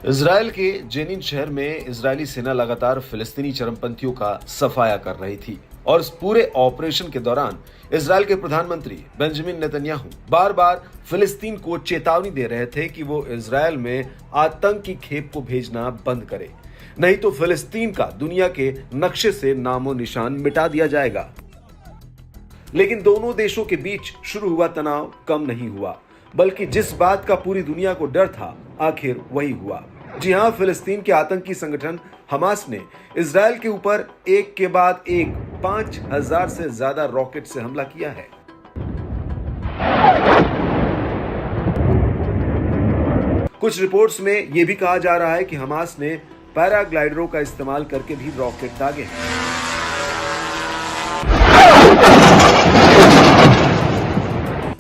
Israel के Zenin शहर में इजरायली सेना लगातार फिलिस्तीनी चरमपंथियों का सफाया कर रही थी और इस पूरे ऑपरेशन के दौरान इजराइल के प्रधानमंत्री बेंजामिन नेतन्याहू बार बार फिलिस्तीन को चेतावनी दे रहे थे कि वो इजराइल में आतंकी खेप को भेजना बंद करे, नहीं तो फिलिस्तीन का दुनिया के नक्शे से नामो निशान मिटा दिया जाएगा। लेकिन दोनों देशों के बीच शुरू हुआ तनाव कम नहीं हुआ, बल्कि जिस बात का पूरी दुनिया को डर था आखिर वही हुआ। जी हां, फिलिस्तीन के आतंकी संगठन हमास ने इजराइल के ऊपर एक के बाद एक 5000 से ज्यादा रॉकेट से हमला किया है। कुछ रिपोर्ट्स में यह भी कहा जा रहा है कि हमास ने पैराग्लाइडरों का इस्तेमाल करके भी रॉकेट दागे हैं।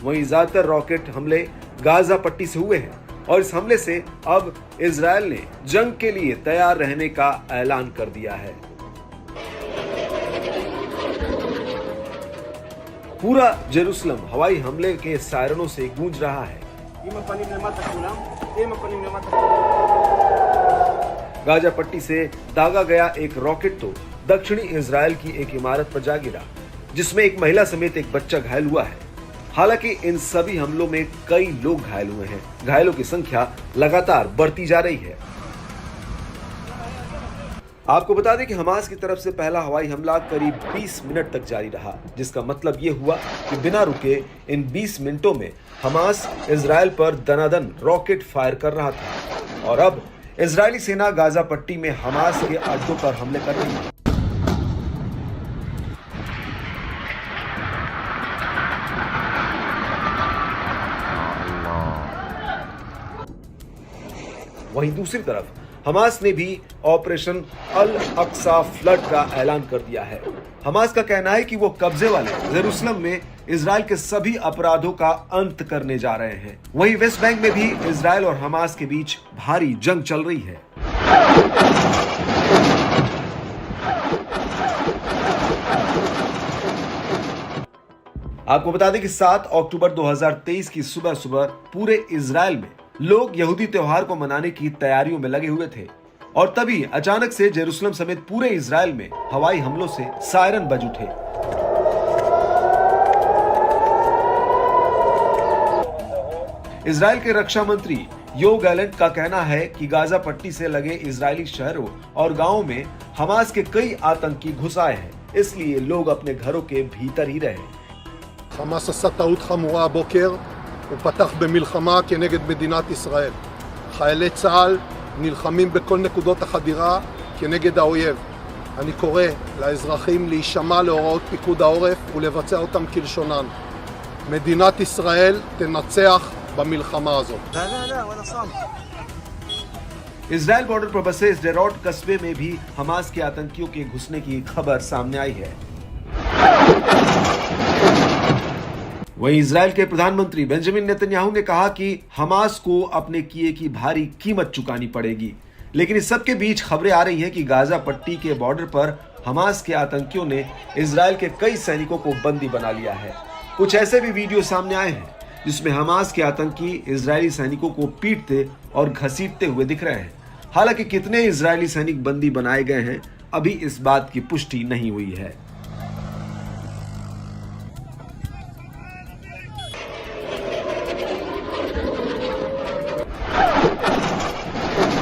वहीं ज्यादातर रॉकेट हमले गाजा पट्टी से हुए हैं और इस हमले से अब इजराइल ने जंग के लिए तैयार रहने का ऐलान कर दिया है। पूरा जेरूसलम हवाई हमले के सायरनों से गूंज रहा है। गाजा पट्टी से दागा गया एक रॉकेट तो दक्षिणी इजराइल की एक इमारत पर जा गिरा, जिसमें एक महिला समेत एक बच्चा घायल हुआ है। हालांकि इन सभी हमलों में कई लोग घायल हुए हैं। घायलों की संख्या लगातार बढ़ती जा रही है। आपको बता दें कि हमास की तरफ से पहला हवाई हमला करीब 20 मिनट तक जारी रहा, जिसका मतलब यह हुआ कि बिना रुके इन 20 मिनटों में हमास इजराइल पर दनादन रॉकेट फायर कर रहा था और अब इजरायली सेना गाजा पट्टी में हमास के अड्डों पर हमले कर रही है। वहीं दूसरी तरफ हमास ने भी ऑपरेशन अल अक्सा फ्लड का ऐलान कर दिया है। हमास का कहना है कि वो कब्जे वाले जेरूसलम में इजराइल के सभी अपराधों का अंत करने जा रहे हैं। वहीं वेस्ट बैंक में भी इजराइल और हमास के बीच भारी जंग चल रही है। आपको बता दें कि 7 अक्टूबर 2023 की सुबह सुबह पूरे इजराइल में लोग यहूदी त्योहार को मनाने की तैयारियों में लगे हुए थे और तभी अचानक से जेरूसलम समेत पूरे इजराइल में हवाई हमलों से सायरन बज उठे। इजराइल के रक्षा मंत्री योव गैलेंट का कहना है कि गाजा पट्टी से लगे इजरायली शहरों और गांवों में हमास के कई आतंकी घुस आए हैं, इसलिए लोग अपने घरों के भीतर ही रहे। חמאס עשה טעות חמורה הבוקר, הוא פתח במלחמה כנגד מדינת ישראל. חיילי צה"ל נלחמים בכל נקודות החדירה כנגד האויב. אני קורא לאזרחים להישמע להוראות פיקוד העורף ולבצע אותם כלשונן. מדינת ישראל תנצח במלחמה הזאת. इजराइल बॉर्डर पर बसे स्डेरोट कस्बे में भी हमास के आतंकियों के घुसने की खबर सामने आई है। वहीं इजराइल के प्रधानमंत्री बेंजामिन नेतन्याहू ने कहा कि हमास को अपने किए की भारी कीमत चुकानी पड़ेगी। लेकिन इस सब के बीच खबरें आ रही हैं कि गाजा पट्टी के बॉर्डर पर हमास के आतंकियों ने इजराइल के कई सैनिकों को बंदी बना लिया है। कुछ ऐसे भी वीडियो सामने आए हैं जिसमें हमास के आतंकी इजरायली सैनिकों को पीटते और घसीटते हुए दिख रहे हैं। हालांकि कितने इजरायली सैनिक बंदी बनाए गए हैं, अभी इस बात की पुष्टि नहीं हुई है।